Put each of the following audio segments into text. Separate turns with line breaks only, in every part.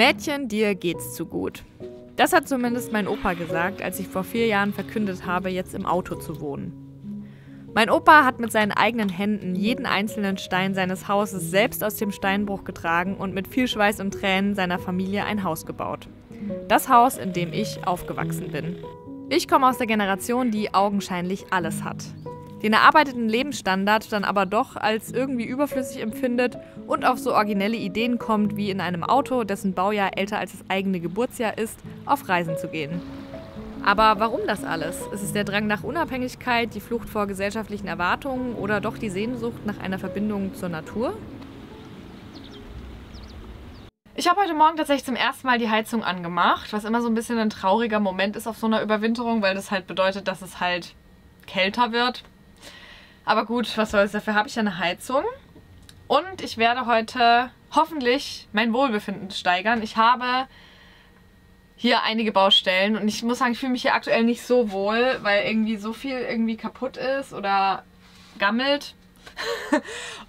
Mädchen, dir geht's zu gut. Das hat zumindest mein Opa gesagt, als ich vor 4 Jahren verkündet habe, jetzt im Auto zu wohnen. Mein Opa hat mit seinen eigenen Händen jeden einzelnen Stein seines Hauses selbst aus dem Steinbruch getragen und mit viel Schweiß und Tränen seiner Familie ein Haus gebaut. Das Haus, in dem ich aufgewachsen bin. Ich komme aus der Generation, die augenscheinlich alles hat. Den erarbeiteten Lebensstandard dann aber doch als irgendwie überflüssig empfindet und auf so originelle Ideen kommt, wie in einem Auto, dessen Baujahr älter als das eigene Geburtsjahr ist, auf Reisen zu gehen. Aber warum das alles? Ist es der Drang nach Unabhängigkeit, die Flucht vor gesellschaftlichen Erwartungen oder doch die Sehnsucht nach einer Verbindung zur Natur? Ich habe heute Morgen tatsächlich zum ersten Mal die Heizung angemacht, was immer so ein bisschen ein trauriger Moment ist auf so einer Überwinterung, weil das halt bedeutet, dass es halt kälter wird. Aber gut, was soll's, dafür habe ich ja eine Heizung. Und ich werde heute hoffentlich mein Wohlbefinden steigern. Ich habe hier einige Baustellen und ich muss sagen, ich fühle mich hier aktuell nicht so wohl, weil irgendwie so viel irgendwie kaputt ist oder gammelt.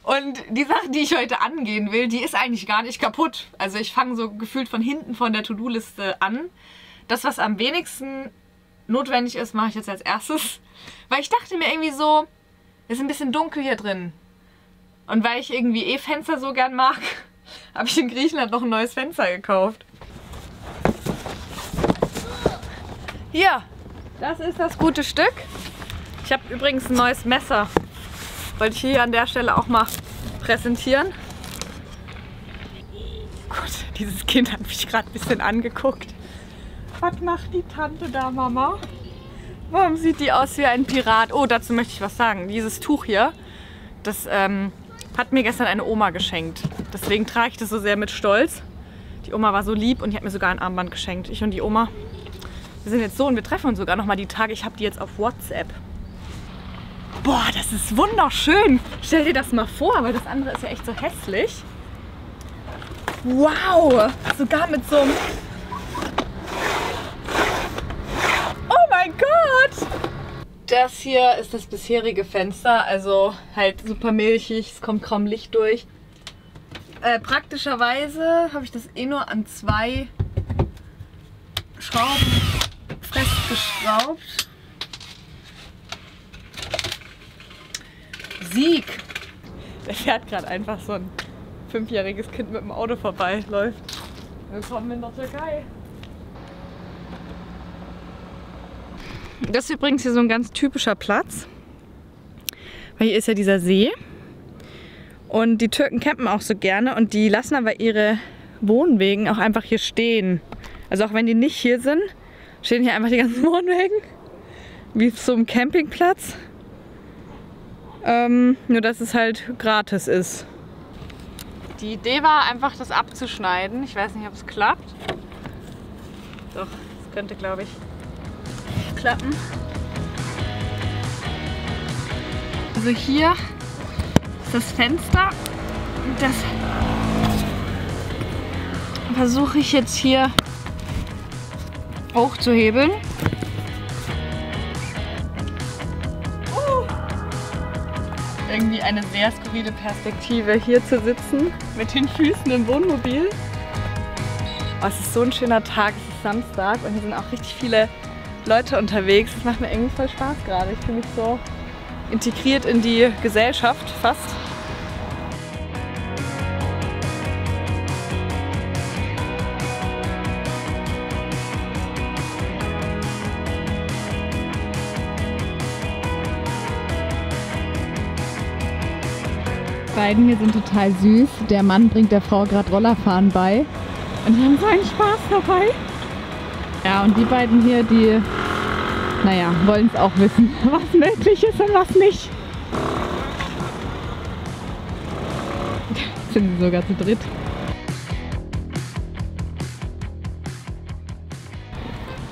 Und die Sache, die ich heute angehen will, die ist eigentlich gar nicht kaputt. Also ich fange so gefühlt von hinten von der To-Do-Liste an. Das, was am wenigsten notwendig ist, mache ich jetzt als erstes. Weil ich dachte mir irgendwie so, es ist ein bisschen dunkel hier drin. Und weil ich irgendwie Fenster so gern mag, habe ich in Griechenland noch ein neues Fenster gekauft. Hier, das ist das gute Stück. Ich habe übrigens ein neues Messer. Wollte ich hier an der Stelle auch mal präsentieren. Gut, dieses Kind hat mich gerade ein bisschen angeguckt. Was macht die Tante da, Mama? Warum sieht die aus wie ein Pirat? Oh, dazu möchte ich was sagen. Dieses Tuch hier, das hat mir gestern eine Oma geschenkt. Deswegen trage ich das so sehr mit Stolz. Die Oma war so lieb und die hat mir sogar ein Armband geschenkt. Ich und die Oma, wir sind jetzt so und wir treffen uns sogar noch mal die Tage. Ich habe die jetzt auf WhatsApp. Boah, das ist wunderschön. Stell dir das mal vor, weil das andere ist ja echt so hässlich. Wow, sogar mit so einem... Oh mein Gott! Das hier ist das bisherige Fenster, also halt super milchig, es kommt kaum Licht durch. Praktischerweise habe ich das eh nur an 2 Schrauben festgeschraubt. Sieg! Der fährt gerade einfach so ein 5-jähriges Kind mit dem Auto vorbei, läuft. Willkommen in der Türkei. Das ist übrigens hier so ein ganz typischer Platz. Weil hier ist ja dieser See. Und die Türken campen auch so gerne und die lassen aber ihre Wohnwegen auch einfach hier stehen. Also auch wenn die nicht hier sind, stehen hier einfach die ganzen Wohnwegen. Wie auf so einem Campingplatz. Nur dass es halt gratis ist. Die Idee war einfach, das abzuschneiden. Ich weiß nicht, ob es klappt. Doch, es könnte, glaube ich, klappen. Also hier ist das Fenster. Das versuche ich jetzt hier hochzuhebeln. Irgendwie eine sehr skurrile Perspektive, hier zu sitzen mit den Füßen im Wohnmobil. Oh, es ist so ein schöner Tag, es ist Samstag und hier sind auch richtig viele Leute unterwegs. Das macht mir irgendwie voll Spaß gerade. Ich fühle mich so integriert in die Gesellschaft fast.
Die beiden hier sind total süß. Der Mann bringt der Frau gerade Rollerfahren bei. Und die haben so einen Spaß dabei. Ja, und die beiden hier, die, naja, wollen es auch wissen, was möglich ist und was nicht. Jetzt sind sie sogar zu dritt.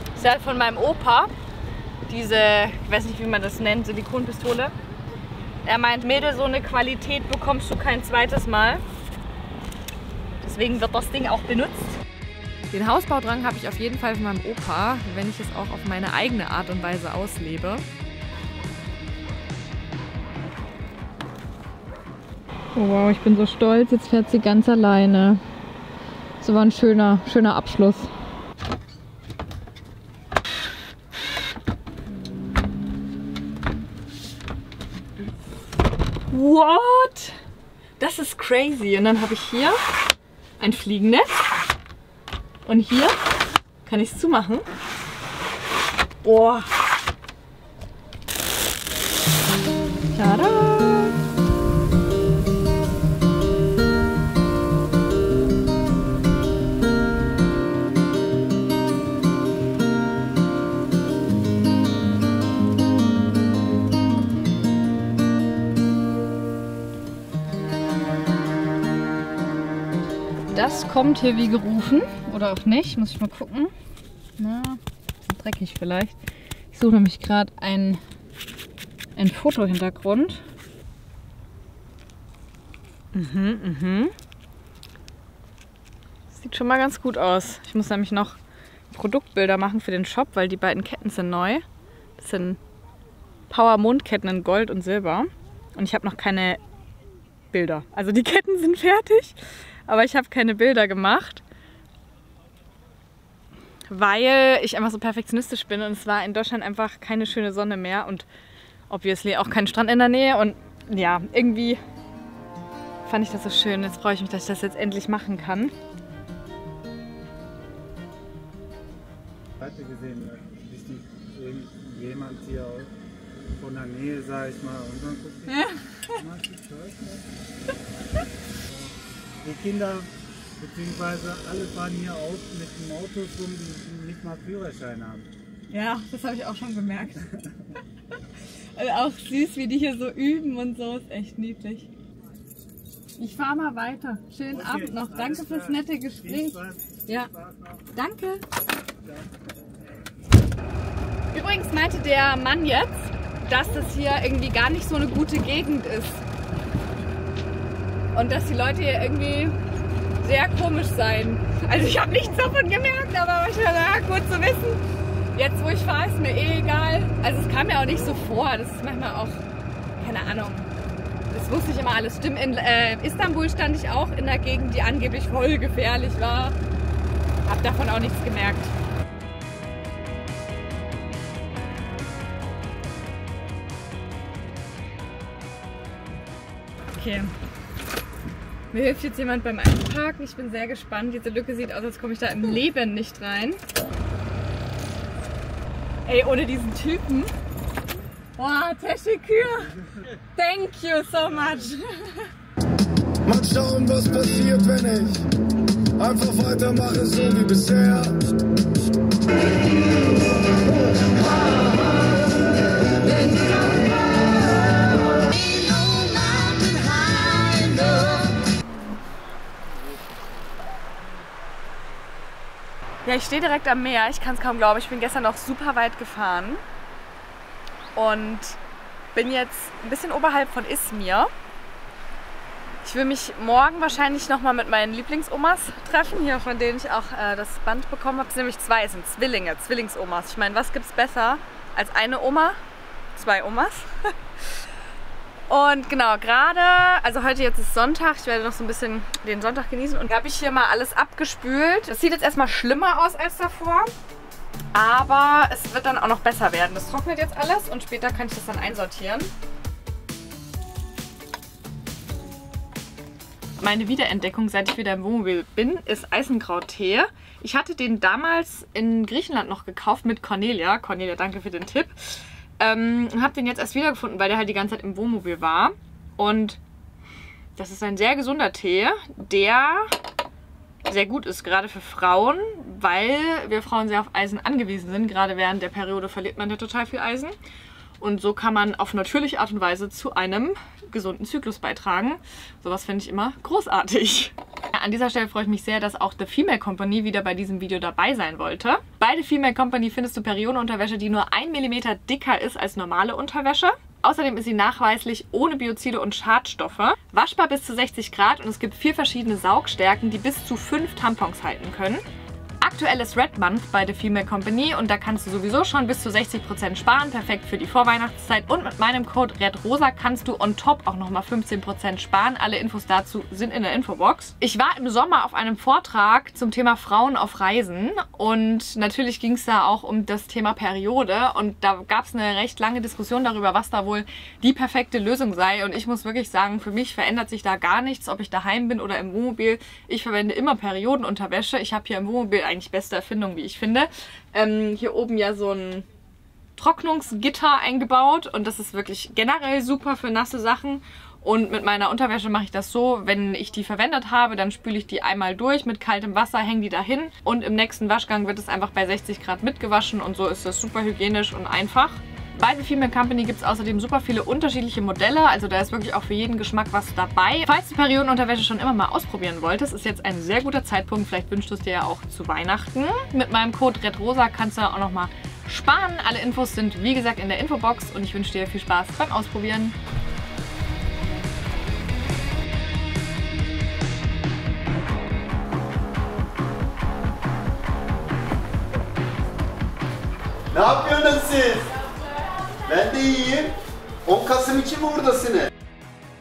Das ist halt von meinem Opa, diese, ich weiß nicht, wie man das nennt, Silikonpistole. Er meint, Mädel, so eine Qualität bekommst du kein zweites Mal. Deswegen wird das Ding auch benutzt. Den Hausbaudrang habe ich auf jeden Fall von meinem Opa, wenn ich es auch auf meine eigene Art und Weise auslebe.
Oh wow, ich bin so stolz, jetzt fährt sie ganz alleine. Das war ein schöner Abschluss.
What? Das ist crazy. Und dann habe ich hier ein Fliegennetz. Und hier kann ich es zumachen. Boah.
Tada! Das kommt hier wie gerufen. Oder auch nicht. Muss ich mal gucken. Na, dreckig vielleicht. Ich suche nämlich gerade ein Fotohintergrund.
Sieht schon mal ganz gut aus. Ich muss nämlich noch Produktbilder machen für den Shop, weil die beiden Ketten sind neu. Das sind Power Mondketten in Gold und Silber. Und ich habe noch keine Bilder. Also die Ketten sind fertig, aber ich habe keine Bilder gemacht, weil ich einfach so perfektionistisch bin und es war in Deutschland einfach keine schöne Sonne mehr und obviously auch kein Strand in der Nähe und ja, irgendwie fand ich das so schön. Jetzt freue ich mich, dass ich das jetzt endlich machen kann.
Heute gesehen, wichtig, jemand hier von der Nähe, sag ich mal, und dann guckt die Kinder, beziehungsweise alle fahren hier auf mit dem Auto rum, die nicht mal Führerschein haben.
Ja, das habe ich auch schon gemerkt. Also auch süß, wie die hier so üben und so, ist echt niedlich. Ich fahre mal weiter. Schönen Abend noch. Danke fürs nette Gespräch. Ja, danke. Übrigens meinte der Mann jetzt, dass das hier irgendwie gar nicht so eine gute Gegend ist. Und dass die Leute hier irgendwie sehr komisch seien. Also ich habe nichts davon gemerkt, aber ich war ja, gut zu wissen. Jetzt wo ich fahre, ist mir eh egal. Also es kam mir auch nicht so vor. Das ist manchmal auch, keine Ahnung. Das wusste ich immer alles. Stimmt, in Istanbul stand ich auch in der Gegend, die angeblich voll gefährlich war. Hab davon auch nichts gemerkt. Okay. Mir hilft jetzt jemand beim Einparken. Ich bin sehr gespannt. Diese Lücke sieht aus, als komme ich da im Leben nicht rein. Ey, ohne diesen Typen. Boah, Teşekkür. Thank you so much.
Mal schauen, was passiert, wenn ich einfach weitermache, so wie bisher.
Ja, ich stehe direkt am Meer. Ich kann es kaum glauben. Ich bin gestern noch super weit gefahren und bin jetzt ein bisschen oberhalb von Izmir. Ich will mich morgen wahrscheinlich nochmal mit meinen Lieblingsomas treffen, hier von denen ich auch das Band bekommen habe. Es sind nämlich zwei, es sind Zwillinge, Zwillingsomas. Ich meine, was gibt's besser als eine Oma? Zwei Omas. Und genau, gerade, also heute jetzt ist Sonntag, ich werde noch so ein bisschen den Sonntag genießen und habe ich hier mal alles abgespült. Das sieht jetzt erstmal schlimmer aus als davor, aber es wird dann auch noch besser werden. Das trocknet jetzt alles und später kann ich das dann einsortieren. Meine Wiederentdeckung, seit ich wieder im Wohnmobil bin, ist Eisenkrauttee. Ich hatte den damals in Griechenland noch gekauft mit Cornelia. Cornelia, danke für den Tipp. Und habe den jetzt erst wiedergefunden, weil der halt die ganze Zeit im Wohnmobil war. Und das ist ein sehr gesunder Tee, der sehr gut ist, gerade für Frauen, weil wir Frauen sehr auf Eisen angewiesen sind. Gerade während der Periode verliert man ja total viel Eisen. Und so kann man auf natürliche Art und Weise zu einem gesunden Zyklus beitragen. Sowas finde ich immer großartig. An dieser Stelle freue ich mich sehr, dass auch The Female Company wieder bei diesem Video dabei sein wollte. Bei The Female Company findest du Periodenunterwäsche, die nur 1 mm dicker ist als normale Unterwäsche. Außerdem ist sie nachweislich ohne Biozide und Schadstoffe, waschbar bis zu 60 Grad und es gibt 4 verschiedene Saugstärken, die bis zu 5 Tampons halten können. Aktuell ist Red Month bei The Female Company und da kannst du sowieso schon bis zu 60% sparen. Perfekt für die Vorweihnachtszeit. Und mit meinem Code REDROSA kannst du on top auch nochmal 15% sparen. Alle Infos dazu sind in der Infobox. Ich war im Sommer auf einem Vortrag zum Thema Frauen auf Reisen und natürlich ging es da auch um das Thema Periode und da gab es eine recht lange Diskussion darüber, was da wohl die perfekte Lösung sei. Und ich muss wirklich sagen, für mich verändert sich da gar nichts, ob ich daheim bin oder im Wohnmobil. Ich verwende immer Periodenunterwäsche. Ich habe hier im Wohnmobil eigentlich beste Erfindung, wie ich finde. Hier oben ja so ein Trocknungsgitter eingebaut und das ist wirklich generell super für nasse Sachen. Und mit meiner Unterwäsche mache ich das so, wenn ich die verwendet habe, dann spüle ich die einmal durch mit kaltem Wasser, hänge die dahin und im nächsten Waschgang wird es einfach bei 60 Grad mitgewaschen und so ist das super hygienisch und einfach. Bei The Female Company gibt es außerdem super viele unterschiedliche Modelle, also da ist wirklich auch für jeden Geschmack was dabei. Falls du Periodenunterwäsche schon immer mal ausprobieren wolltest, ist jetzt ein sehr guter Zeitpunkt, vielleicht wünschst du es dir ja auch zu Weihnachten. Mit meinem Code REDROSA kannst du auch nochmal sparen. Alle Infos sind wie gesagt in der Infobox und ich wünsche dir viel Spaß beim Ausprobieren.
Ne yapıyorsunuz siz? Ben de iyiyim. 10 Kasım için mi buradasınız?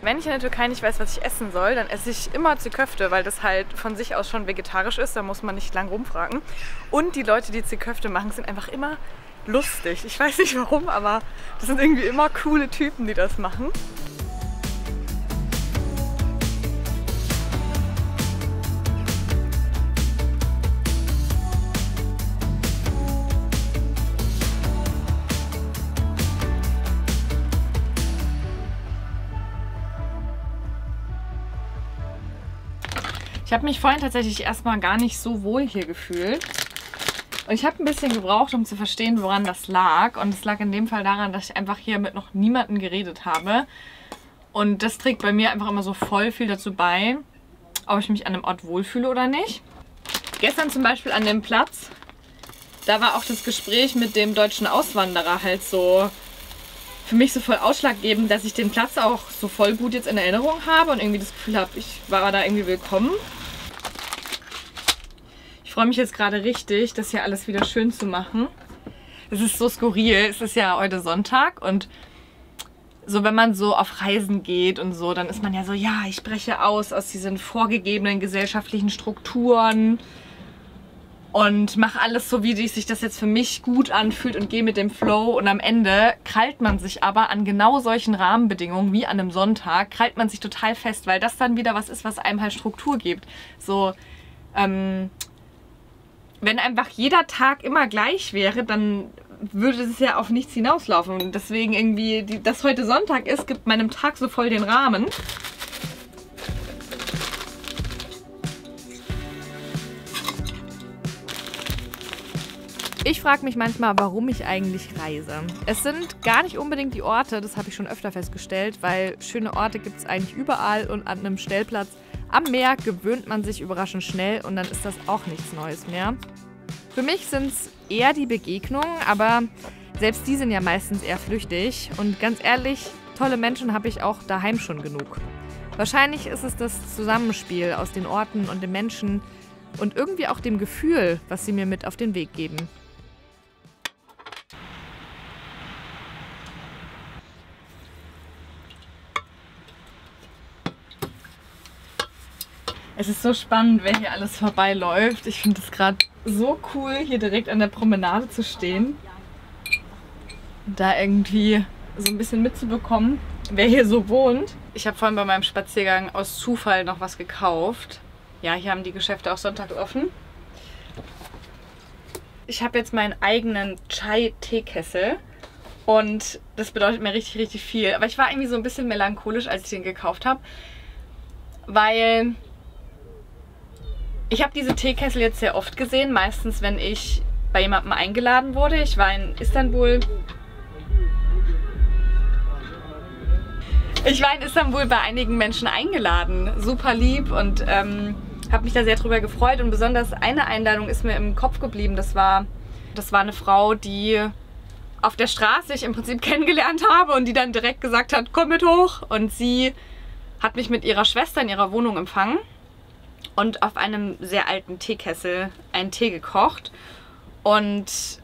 Wenn ich in der Türkei nicht weiß, was ich essen soll, dann esse ich immer Ziköfte, weil das halt von sich aus schon vegetarisch ist, da muss man nicht lang rumfragen. Und die Leute, die Ziköfte machen, sind einfach immer lustig. Ich weiß nicht warum, aber das sind irgendwie immer coole Typen, die das machen. Ich habe mich vorhin tatsächlich erstmal gar nicht so wohl hier gefühlt. Und ich habe ein bisschen gebraucht, um zu verstehen, woran das lag. Und es lag in dem Fall daran, dass ich einfach hier mit noch niemandem geredet habe. Und das trägt bei mir einfach immer so voll viel dazu bei, ob ich mich an einem Ort wohlfühle oder nicht. Gestern zum Beispiel an dem Platz, da war auch das Gespräch mit dem deutschen Auswanderer halt so für mich so voll ausschlaggebend, dass ich den Platz auch so voll gut jetzt in Erinnerung habe und irgendwie das Gefühl habe, ich war da irgendwie willkommen. Ich freue mich jetzt gerade richtig, das hier alles wieder schön zu machen. Es ist so skurril, es ist ja heute Sonntag und so wenn man so auf Reisen geht und so, dann ist man ja so, ja, ich breche aus diesen vorgegebenen gesellschaftlichen Strukturen und mache alles so, wie sich das jetzt für mich gut anfühlt und gehe mit dem Flow. Und am Ende krallt man sich aber an genau solchen Rahmenbedingungen wie an einem Sonntag, krallt man sich total fest, weil das dann wieder was ist, was einem halt Struktur gibt. So, wenn einfach jeder Tag immer gleich wäre, dann würde es ja auf nichts hinauslaufen. Und deswegen irgendwie, dass heute Sonntag ist, gibt meinem Tag so voll den Rahmen. Ich frage mich manchmal, warum ich eigentlich reise. Es sind gar nicht unbedingt die Orte, das habe ich schon öfter festgestellt, weil schöne Orte gibt es eigentlich überall und an einem Stellplatz am Meer gewöhnt man sich überraschend schnell und dann ist das auch nichts Neues mehr. Für mich sind es eher die Begegnungen, aber selbst die sind ja meistens eher flüchtig und ganz ehrlich, tolle Menschen habe ich auch daheim schon genug. Wahrscheinlich ist es das Zusammenspiel aus den Orten und den Menschen und irgendwie auch dem Gefühl, was sie mir mit auf den Weg geben. Es ist so spannend, wer hier alles vorbeiläuft. Ich finde es gerade so cool, hier direkt an der Promenade zu stehen. Da irgendwie so ein bisschen mitzubekommen, wer hier so wohnt. Ich habe vorhin bei meinem Spaziergang aus Zufall noch was gekauft. Ja, hier haben die Geschäfte auch sonntags offen. Ich habe jetzt meinen eigenen Chai-Teekessel. Und das bedeutet mir richtig, richtig viel. Aber ich war irgendwie so ein bisschen melancholisch, als ich den gekauft habe. Weil ich habe diese Teekessel jetzt sehr oft gesehen, meistens wenn ich bei jemandem eingeladen wurde. Ich war in Istanbul. Bei einigen Menschen eingeladen. Super lieb und habe mich da sehr drüber gefreut. Und besonders eine Einladung ist mir im Kopf geblieben. Das war eine Frau, die auf der Straße ich im Prinzip kennengelernt habe und die dann direkt gesagt hat, komm mit hoch. Und sie hat mich mit ihrer Schwester in ihrer Wohnung empfangen. und auf einem sehr alten Teekessel einen Tee gekocht. Und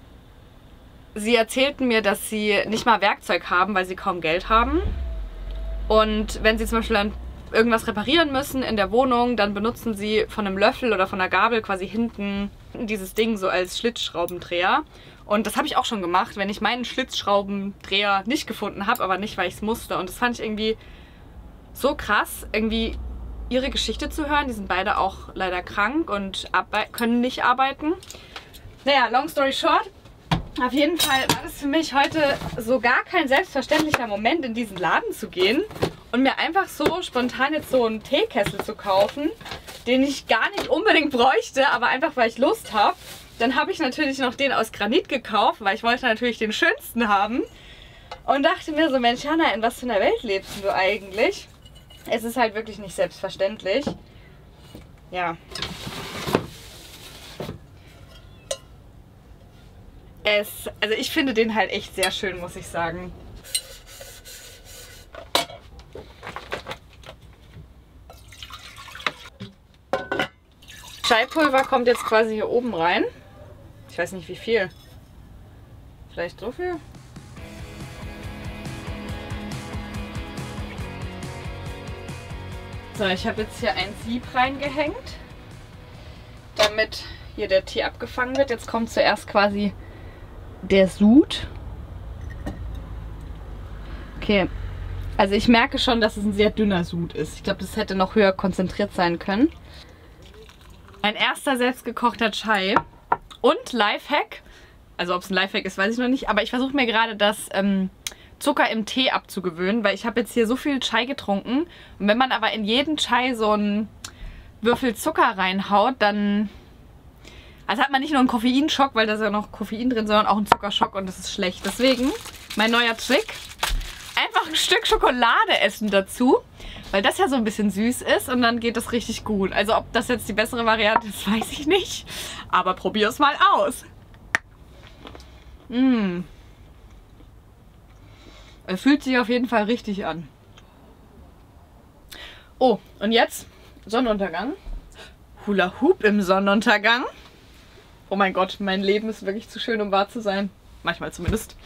sie erzählten mir, dass sie nicht mal Werkzeug haben, weil sie kaum Geld haben. Und wenn sie zum Beispiel dann irgendwas reparieren müssen in der Wohnung, dann benutzen sie von einem Löffel oder von einer Gabel quasi hinten dieses Ding so als Schlitzschraubendreher. Und das habe ich auch schon gemacht, wenn ich meinen Schlitzschraubendreher nicht gefunden habe, aber nicht, weil ich es musste. Und das fand ich irgendwie so krass, irgendwie ihre Geschichte zu hören. Die sind beide auch leider krank und können nicht arbeiten. Naja, long story short. Auf jeden Fall war das für mich heute so gar kein selbstverständlicher Moment, in diesen Laden zu gehen und mir einfach so spontan jetzt so einen Teekessel zu kaufen, den ich gar nicht unbedingt bräuchte, aber einfach weil ich Lust habe. Dann habe ich natürlich noch den aus Granit gekauft, weil ich wollte natürlich den schönsten haben. Und dachte mir so, Mensch Hannah, in was für einer Welt lebst du eigentlich? Es ist halt wirklich nicht selbstverständlich. Ja. Also ich finde den halt echt sehr schön, muss ich sagen. Chaipulver kommt jetzt quasi hier oben rein. Ich weiß nicht wie viel. Vielleicht so viel? So, ich habe jetzt hier ein Sieb reingehängt, damit hier der Tee abgefangen wird. Jetzt kommt zuerst quasi der Sud. Okay, also ich merke schon, dass es ein sehr dünner Sud ist. Ich glaube, das hätte noch höher konzentriert sein können. Ein erster selbstgekochter Chai und Lifehack. Also ob es ein Lifehack ist, weiß ich noch nicht. Aber ich versuche mir gerade das Zucker im Tee abzugewöhnen, weil ich habe jetzt hier so viel Chai getrunken. Und wenn man aber in jeden Chai so einen Würfel Zucker reinhaut, dann also hat man nicht nur einen Koffeinschock, weil da ist ja noch Koffein drin, sondern auch einen Zuckerschock und das ist schlecht. Deswegen mein neuer Trick, einfach ein Stück Schokolade essen dazu, weil das ja so ein bisschen süß ist und dann geht das richtig gut. Also ob das jetzt die bessere Variante ist, weiß ich nicht, aber probier es mal aus. Es fühlt sich auf jeden Fall richtig an. Oh, und jetzt Sonnenuntergang. Hula Hoop im Sonnenuntergang. Oh mein Gott, mein Leben ist wirklich zu schön, um wahr zu sein. Manchmal zumindest.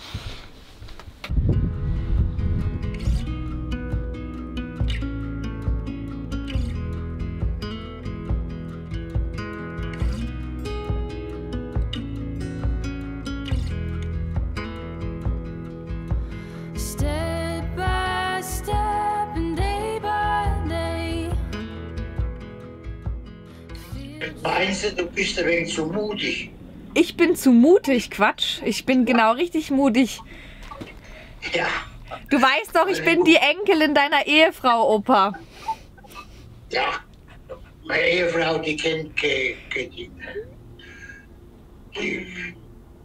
Meinst du, du bist ein wenig zu mutig?
Ich bin zu mutig, Quatsch. Ich bin genau richtig mutig.
Ja.
Du weißt doch, ich bin die Enkelin deiner Ehefrau, Opa.
Ja. Meine Ehefrau, die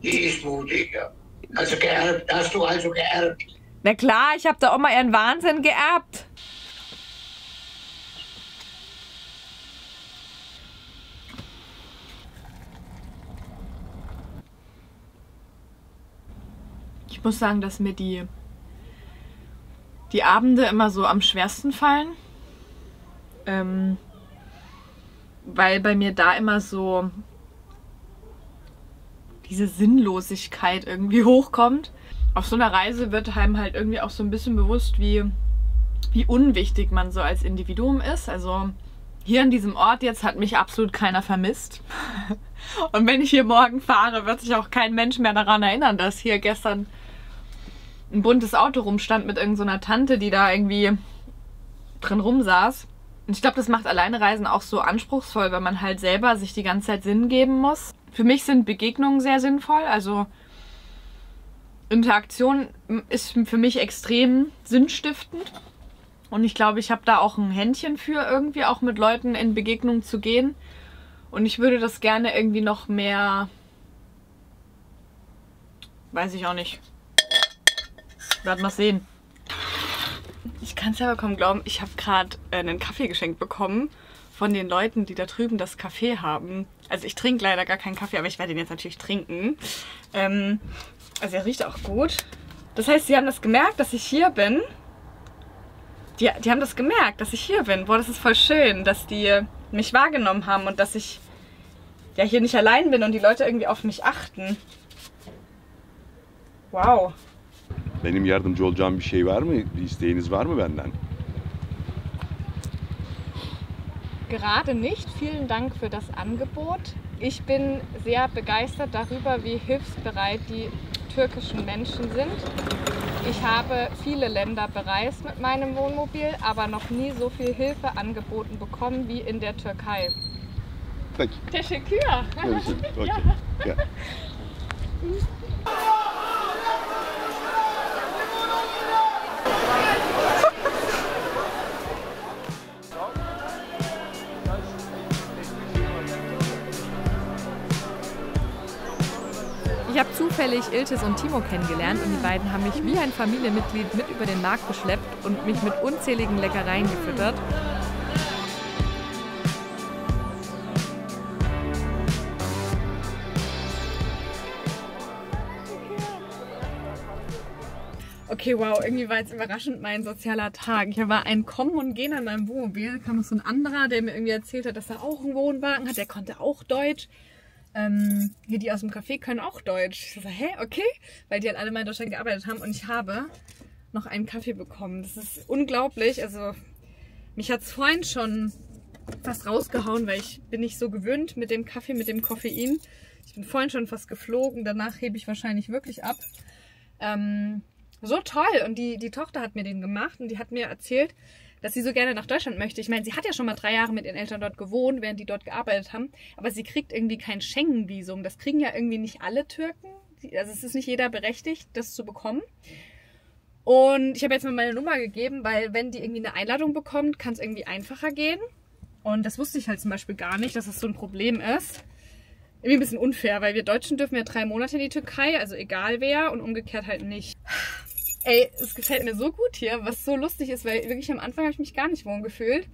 ist mutig, ja. Also geerbt, hast du also geerbt?
Na klar, ich habe der Oma ihren Wahnsinn geerbt. Ich muss sagen, dass mir die Abende immer so am schwersten fallen. Weil bei mir da immer so diese Sinnlosigkeit irgendwie hochkommt. Auf so einer Reise wird einem halt irgendwie auch so ein bisschen bewusst, wie unwichtig man so als Individuum ist. Also hier an diesem Ort jetzt hat mich absolut keiner vermisst. Und wenn ich hier morgen fahre, wird sich auch kein Mensch mehr daran erinnern, dass hier gestern ein buntes Auto rumstand mit irgendeiner Tante, die da irgendwie drin rumsaß. Und ich glaube, das macht Alleinereisen auch so anspruchsvoll, weil man halt selber sich die ganze Zeit Sinn geben muss. Für mich sind Begegnungen sehr sinnvoll. Also Interaktion ist für mich extrem sinnstiftend. Und ich glaube, ich habe da auch ein Händchen für, irgendwie auch mit Leuten in Begegnung zu gehen. Und ich würde das gerne irgendwie noch mehr... Weiß ich auch nicht. Werden wir sehen. Ich kann es ja kaum glauben, ich habe gerade einen Kaffee geschenkt bekommen von den Leuten, die da drüben das Café haben. Also ich trinke leider gar keinen Kaffee, aber ich werde ihn jetzt natürlich trinken. Also er riecht auch gut. Das heißt, sie haben das gemerkt, dass ich hier bin. Die haben das gemerkt, dass ich hier bin. Boah, das ist voll schön, dass die
mich wahrgenommen haben und dass ich ja hier nicht allein bin und die Leute irgendwie auf mich achten. Wow.
Benim yardımcı olacağım bir şey var mı? Bir isteğiniz var mı benden?
Gerade nicht. Vielen Dank für das Angebot. Ich bin sehr begeistert darüber, wie hilfsbereit die türkischen Menschen sind. Ich habe viele Länder bereist mit meinem Wohnmobil, aber noch nie so viel Hilfe angeboten bekommen wie in der Türkei.
Peki.
Teşekkür.
Okay. Ja.
Ich habe zufällig Iltis und Timo kennengelernt und die beiden haben mich wie ein Familienmitglied mit über den Markt geschleppt und mich mit unzähligen Leckereien gefüttert.
Okay, wow, irgendwie war jetzt überraschend mein sozialer Tag. Hier war ein Kommen und Gehen an meinem Wohnmobil. Da kam noch so ein anderer, der mir irgendwie erzählt hat, dass er auch einen Wohnwagen hat. Der konnte auch Deutsch. Hier die aus dem Café können auch Deutsch. Ich so, hä, okay? Weil die halt alle mal in Deutschland gearbeitet haben. Und ich habe noch einen Kaffee bekommen. Das ist unglaublich. Also mich hat es vorhin schon fast rausgehauen, weil ich bin nicht so gewöhnt mit dem Kaffee, mit dem Koffein. Ich bin vorhin schon fast geflogen. Danach hebe ich wahrscheinlich wirklich ab. So toll. Und die Tochter hat mir den gemacht und die hat mir erzählt, dass sie so gerne nach Deutschland möchte. Ich meine, sie hat ja schon mal 3 Jahre mit ihren Eltern dort gewohnt, während die dort gearbeitet haben. Aber sie kriegt irgendwie kein Schengen-Visum. Das kriegen ja irgendwie nicht alle Türken. Also es ist nicht jeder berechtigt, das zu bekommen. Und ich habe jetzt mal meine Nummer gegeben, weil wenn die irgendwie eine Einladung bekommt, kann es irgendwie einfacher gehen. Und das wusste ich halt zum Beispiel gar nicht, dass das so ein Problem ist. Irgendwie ein bisschen unfair, weil wir Deutschen dürfen ja 3 Monate in die Türkei, also egal wer, und umgekehrt halt nicht. Ey, es gefällt mir so gut hier, was so lustig ist, weil wirklich am Anfang habe ich mich gar nicht wohl gefühlt.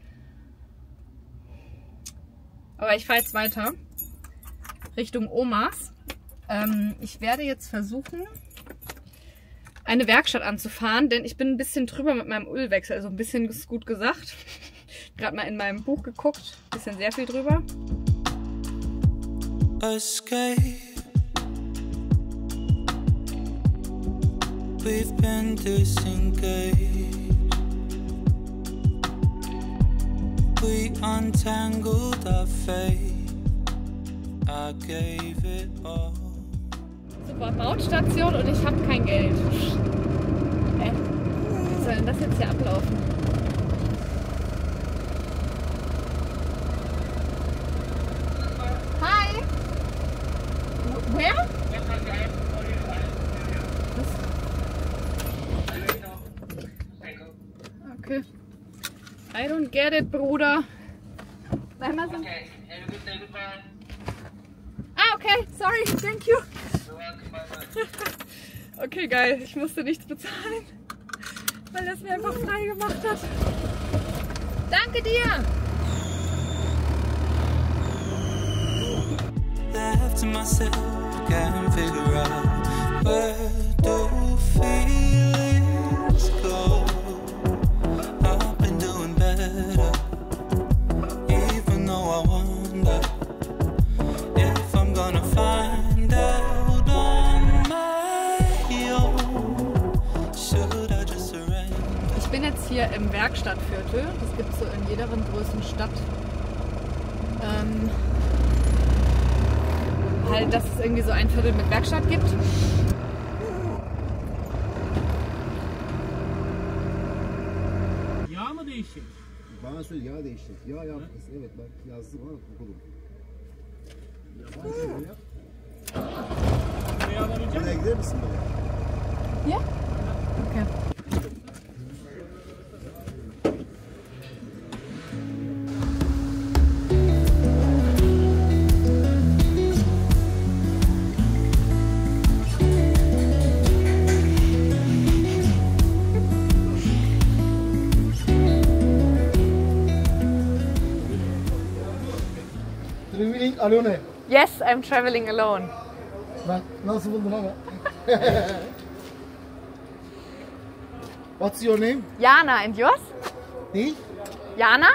Aber ich fahre jetzt weiter Richtung Omas. Ich werde jetzt versuchen, eine Werkstatt anzufahren, denn ich bin ein bisschen drüber mit meinem Ölwechsel. Also ein bisschen ist gut gesagt. Gerade mal in meinem Buch geguckt, ein bisschen sehr viel drüber.
Escape. We've been disengaged. We untangled our fate. I gave it all.
Super Mautstation und ich habe kein Geld. Wie soll denn das jetzt hier ablaufen? Hi! Where? Okay. I don't get it, Bruder. Sag mal so.
Okay, have a good day, goodbye.
Ah, okay, sorry, thank you.
You're welcome, bye-bye.
Okay, geil. Ich musste nichts bezahlen, weil er es mir einfach frei gemacht hat. Danke dir!
Left to myself, can't figure out where do feelings go. I've been doing better, even though I wonder if I'm gonna find out on my own. Should I just surrender?
Ich bin jetzt hier im Werkstattviertel. Das gibt es so in jeder größeren Stadt. Halt, dass es irgendwie so ein Viertel mit Werkstatt gibt.
Yağ mı değişecek?
Bana söyle yağ değişecek. Yağ yapacağız. Evet bak yazdı bana okudum.
Buraya alabilecek
Buraya gider misin buraya?
Ja? Okay.
Traveling alone.
Yes, I'm traveling alone.
Bak nasıl buldum ama. What's your name?
Jana, and yours?
Ne?
Jana?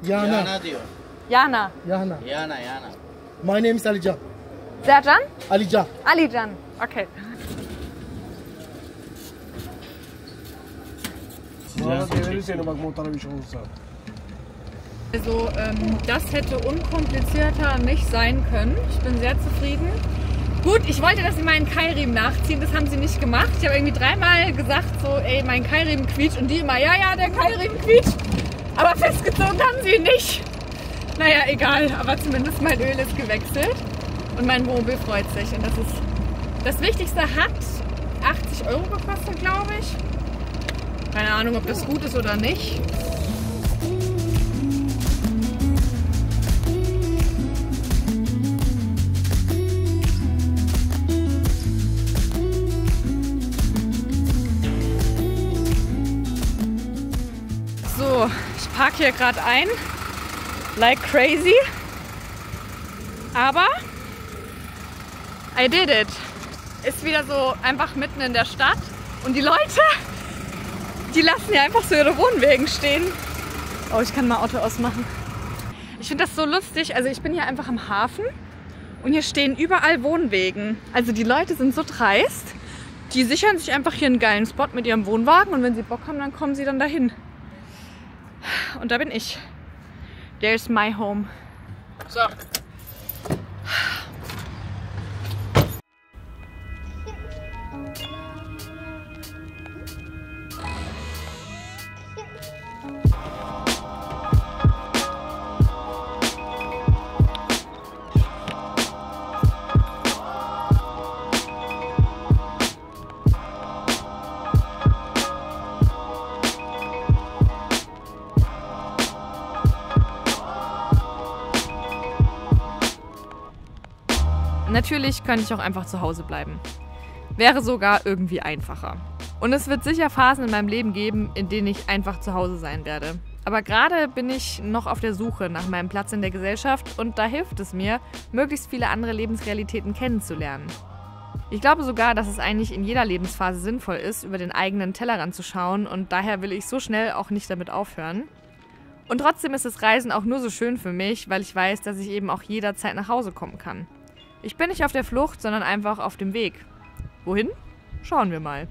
Yana.
diyor.
Jana.
Jana. My name is Alijan.
Serjan?
Alijan.
Alijan. Okay. Also das hätte unkomplizierter nicht sein können. Ich bin sehr zufrieden. Gut, ich wollte, dass sie meinen Keilriemen nachziehen. Das haben sie nicht gemacht. Ich habe irgendwie 3-mal gesagt, so, ey, mein Keilriemen quietscht. Und die immer, ja, ja, der Keilriemen quietscht. Aber festgezogen haben sie ihn nicht. Naja, egal. Aber zumindest mein Öl ist gewechselt. Und mein Wohnmobil freut sich. Und das ist das Wichtigste. Hat 80 € gekostet, glaube ich. Keine Ahnung, ob das gut ist oder nicht. So, ich parke hier gerade ein. Like crazy. Aber I did it. Ist wieder so einfach mitten in der Stadt. Und die Leute, die lassen ja einfach so ihre Wohnwegen stehen. Oh, ich kann mal Auto ausmachen. Ich finde das so lustig. Also ich bin hier einfach am Hafen und hier stehen überall Wohnwegen. Also die Leute sind so dreist. Die sichern sich einfach hier einen geilen Spot mit ihrem Wohnwagen und wenn sie Bock haben, dann kommen sie dann dahin. Und da bin ich. There's my home. So. Natürlich könnte ich auch einfach zu Hause bleiben. Wäre sogar irgendwie einfacher. Und es wird sicher Phasen in meinem Leben geben, in denen ich einfach zu Hause sein werde. Aber gerade bin ich noch auf der Suche nach meinem Platz in der Gesellschaft und da hilft es mir, möglichst viele andere Lebensrealitäten kennenzulernen. Ich glaube sogar, dass es eigentlich in jeder Lebensphase sinnvoll ist, über den eigenen Tellerrand zu schauen und daher will ich so schnell auch nicht damit aufhören. Und trotzdem ist das Reisen auch nur so schön für mich, weil ich weiß, dass ich eben auch jederzeit nach Hause kommen kann. Ich bin nicht auf der Flucht, sondern einfach auf dem Weg. Wohin? Schauen wir mal.